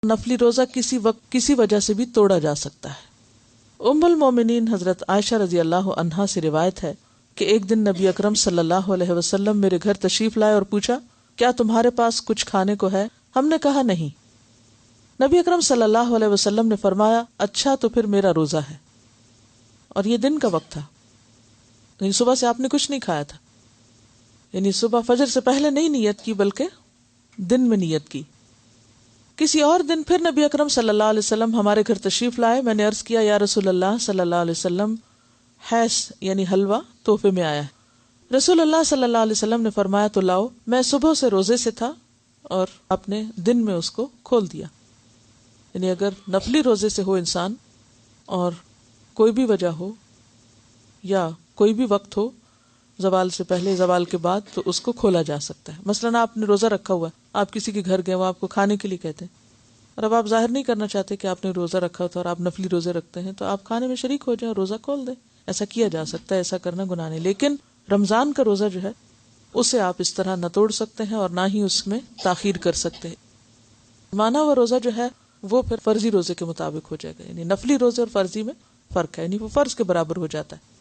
نفلی روزہ کسی وقت کسی وجہ سے بھی توڑا جا سکتا ہے۔ ام المومنین حضرت عائشہ رضی اللہ عنہا سے روایت ہے کہ ایک دن نبی اکرم صلی اللہ علیہ وسلم میرے گھر تشریف لائے اور پوچھا، کیا تمہارے پاس کچھ کھانے کو ہے؟ ہم نے کہا نہیں۔ نبی اکرم صلی اللہ علیہ وسلم نے فرمایا، اچھا تو پھر میرا روزہ ہے۔ اور یہ دن کا وقت تھا، یعنی صبح سے آپ نے کچھ نہیں کھایا تھا، یعنی صبح فجر سے پہلے نہیں نیت کی بلکہ دن میں نیت کی۔ کسی اور دن پھر نبی اکرم صلی اللہ علیہ وسلم ہمارے گھر تشریف لائے۔ میں نے عرض کیا، یا رسول اللہ صلی اللہ علیہ وسلم، حیث یعنی حلوہ تحفے میں آیا ہے۔ رسول اللہ صلی اللہ علیہ وسلم نے فرمایا، تو لاؤ۔ میں صبح سے روزے سے تھا اور آپ نے دن میں اس کو کھول دیا۔ یعنی اگر نفلی روزے سے ہو انسان اور کوئی بھی وجہ ہو یا کوئی بھی وقت ہو، زوال سے پہلے زوال کے بعد، تو اس کو کھولا جا سکتا ہے۔ مثلا آپ نے روزہ رکھا ہوا ہے، آپ کسی کے گھر گئے، وہ آپ کو کھانے کے لیے کہتے ہیں، اور اب آپ ظاہر نہیں کرنا چاہتے کہ آپ نے روزہ رکھا تھا اور آپ نفلی روزے رکھتے ہیں، تو آپ کھانے میں شریک ہو جائیں اور روزہ کھول دیں۔ ایسا کیا جا سکتا ہے، ایسا کرنا گناہ نہیں۔ لیکن رمضان کا روزہ جو ہے اسے آپ اس طرح نہ توڑ سکتے ہیں اور نہ ہی اس میں تاخیر کر سکتے ہیں۔ مانا ہوا روزہ جو ہے وہ پھر فرضی روزے کے مطابق ہو جائے گا، یعنی نفلی روزے اور فرضی میں فرق ہے، یعنی وہ فرض کے برابر ہو جاتا ہے۔